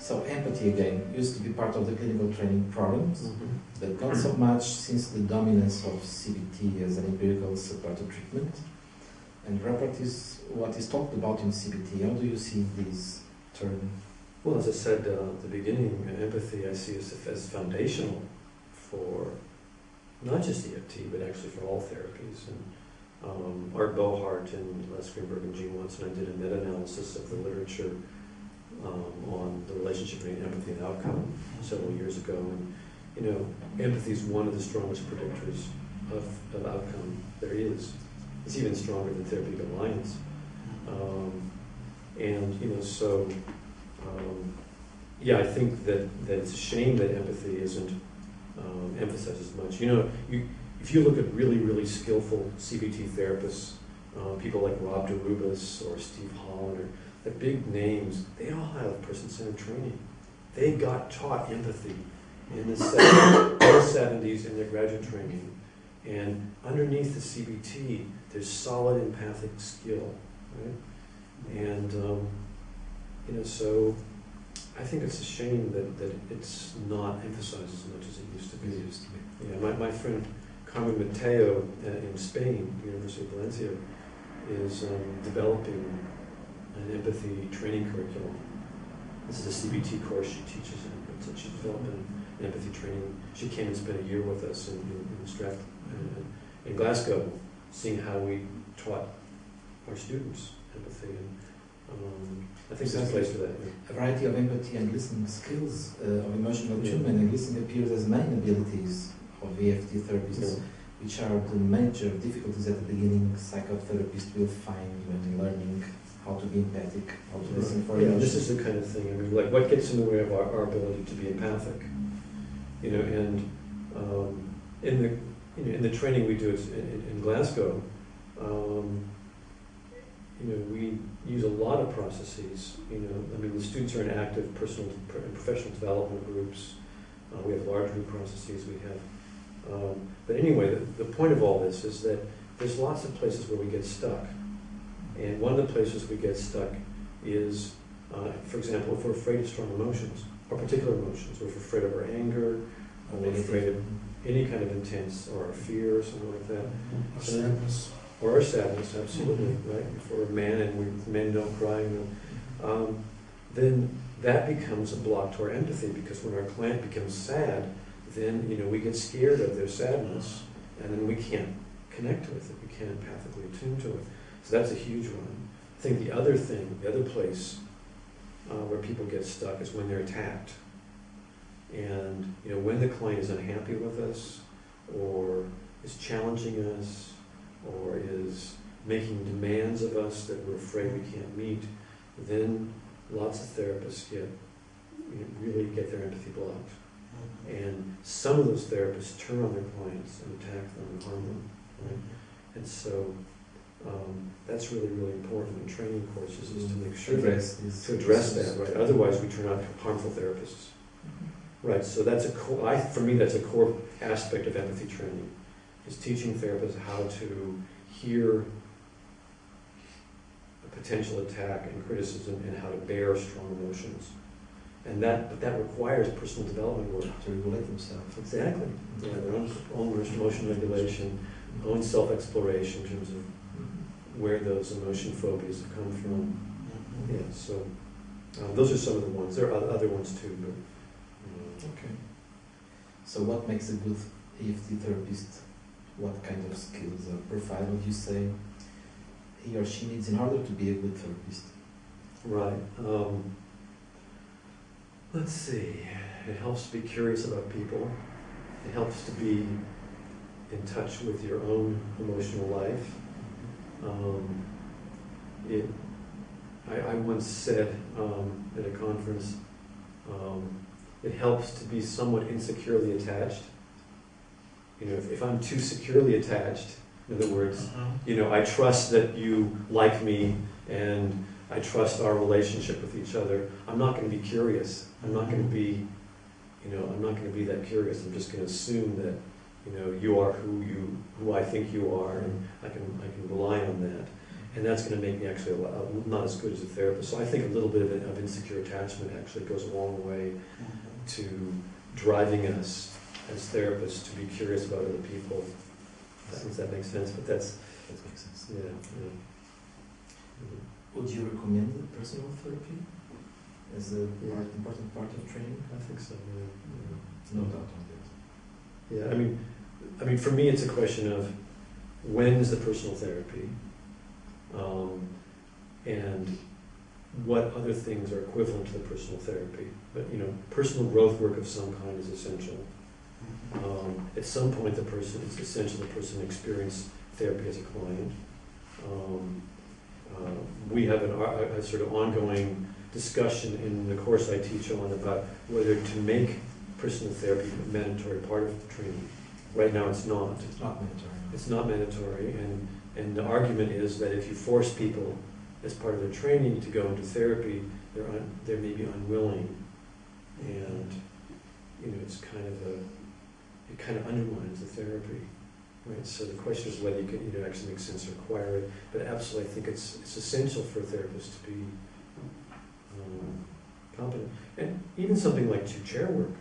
So empathy again used to be part of the clinical training programs, but not so much since the dominance of CBT as an empirical supported treatment. And report is what is talked about in CBT. How do you see this term? Well, as I said at the beginning, empathy I see as foundational for not just EFT, but actually for all therapies. And Art Bohart and Les Greenberg and Gene Watson, I did a meta-analysis of the literature on the relationship between empathy and outcome several years ago. And you know, empathy is one of the strongest predictors of outcome there is. It's even stronger than therapeutic alliance. And you know, so yeah, I think that it's a shame that empathy isn't emphasized as much. You know, if you look at really skillful CBT therapists, people like Rob DeRubis or Steve Holland, or the big names, they all have person-centered training. They got taught empathy in the 70s in their graduate training. And underneath the CBT, there's solid empathic skill, right? And you know, so I think it's a shame that it's not emphasized as much as it used to be. Yeah, my friend Carmen Mateo in Spain, University of Valencia, is developing an empathy training curriculum. This is a CBT course she teaches in, but she's developing an empathy training. She came and spent a year with us in Glasgow, seeing how we taught our students empathy. And I think there's a place for that. Yeah. A variety of empathy and listening skills of emotional attunement and listening appears as main abilities of EFT therapists, which are the major difficulties at the beginning psychotherapists will find when learning how to be empathic, how to listen for emotions. This is the kind of thing. I mean, like, what gets in the way of our ability to be empathic? You know, and in the training we do in Glasgow, you know, we use a lot of processes. You know, I mean, the students are in active personal and professional development groups. We have large group processes. We have, but anyway, the point of all this is that there's lots of places where we get stuck, and one of the places we get stuck is, for example, if we're afraid of strong emotions or particular emotions, or if we're afraid of our anger, or we're afraid of any kind of intense, or our fear, or something like that. Or sadness. Or our sadness, absolutely, right? If we're a man and men don't cry, you know, then that becomes a block to our empathy, because when our client becomes sad, then, you know, we get scared of their sadness, and then we can't connect with it, we can't empathically attune to it. So that's a huge one. I think the other place where people get stuck is when they're attacked. And, you know, when the client is unhappy with us, or is challenging us, or is making demands of us that we're afraid we can't meet, then lots of therapists really get their empathy blocked. And some of those therapists turn on their clients and attack them and harm them. Right? And so that's really important in training courses, is to make sure to address that. Right? Otherwise, we turn out harmful therapists. Right. So that's for me, that's a core aspect of empathy training, is teaching therapists how to hear a potential attack and criticism, and how to bear strong emotions. And that requires personal development work. To regulate themselves. Exactly. Yeah, their own emotion regulation, own self-exploration in terms of where those emotion phobias have come from. Yeah, so those are some of the ones. There are other ones too, but okay. So what makes a good EFT therapist? What kind of skills or profile would you say he or she needs in order to be a good therapist? Right. Let's see. It helps to be curious about people. It helps to be in touch with your own emotional life. I once said at a conference, it helps to be somewhat insecurely attached. You know, if I'm too securely attached, in other words, you know, I trust that you like me and I trust our relationship with each other, I'm not going to be curious. I'm not going to be, you know, I'm not going to be that curious. I'm just going to assume that, you know, you are who I think you are, and I can rely on that. and that's going to make me actually not as good as a therapist. So I think a little bit of insecure attachment actually goes a long way to driving us as therapists to be curious about other people. Does that make sense? But that makes sense. Yeah. Would you recommend personal therapy as a important part of training? I think so. Yeah. No doubt on that. Yeah. I mean, for me, it's a question of when is the personal therapy, and what other things are equivalent to the personal therapy. But personal growth work of some kind is essential. At some point, it's essential the person experience therapy as a client. We have a sort of ongoing discussion in the course I teach on about whether to make personal therapy a mandatory part of the training. Right now, it's not. It's not mandatory. It's not mandatory, and the argument is that if you force people as part of their training to go into therapy, they're maybe unwilling, and it's it kind of undermines the therapy, right? So the question is whether you can actually make sense to require it. But absolutely, I think it's essential for a therapist to be competent, and even something like two-chair work.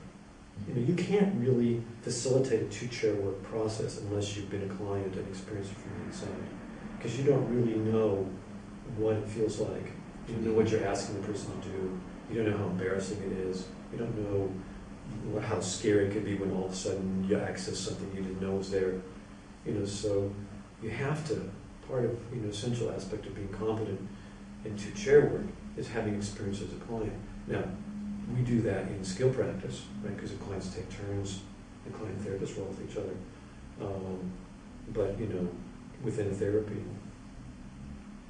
You can't really facilitate a two-chair work process unless you've been a client and experienced it from the inside, because you don't really know what it feels like. You don't know what you're asking the person to do. You don't know how embarrassing it is. You don't know how scary it can be when all of a sudden you access something you didn't know was there. So you have to, part of essential aspect of being competent in two-chair work is having experience as a client. Now, we do that in skill practice, right? Because the clients take turns, the client and therapist roll with each other. But within therapy,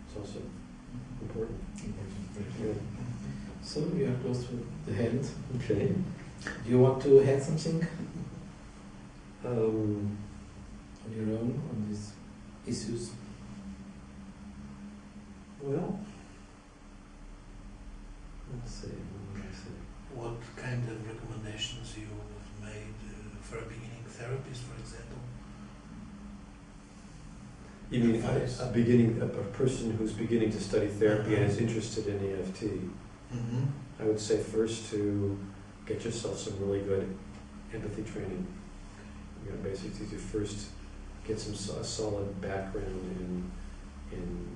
it's also important. Yeah. So we are close to the end. Okay. Do you want to add something On your own on these issues? Well, let's see. What did I say? What kind of recommendations you have made for a beginning therapist, for example? You mean a person who's beginning to study therapy and is interested in EFT? Mm-hmm. I would say first to get yourself some really good empathy training. Basically to first get a solid background in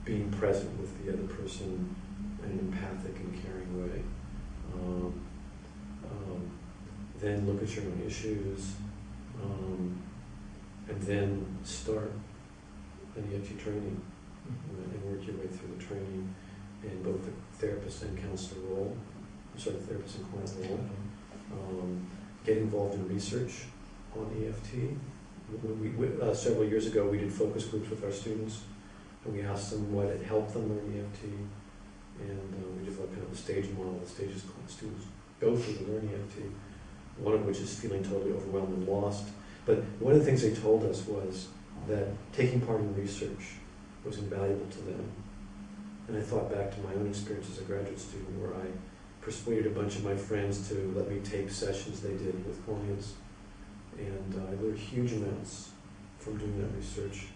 being present with the other person in an empathic and caring way. Then look at your own issues, and then start an EFT training and work your way through the training in both the therapist and counselor role, therapist and client role. Get involved in research on EFT. Several years ago, we did focus groups with our students, and we asked them what had helped them learn EFT, and we developed kind of a stage model, the stages students go through to learn EFT, one of which is feeling totally overwhelmed and lost. But one of the things they told us was that taking part in research was invaluable to them. And I thought back to my own experience as a graduate student, where I persuaded a bunch of my friends to let me tape sessions they did with clients. And I learned huge amounts from doing that research,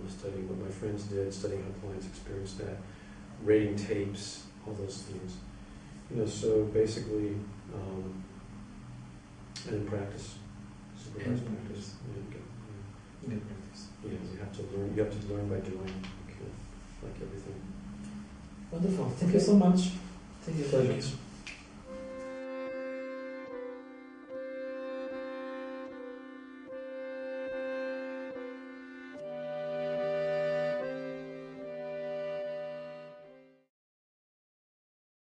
studying what my friends did, studying how clients experienced that, rating tapes, all those things. So basically, and in practice, supervised practice. Good practice. Yeah, you have to learn. You have to learn by doing, like everything. Wonderful. Thank you so much. Thank you. Thank you.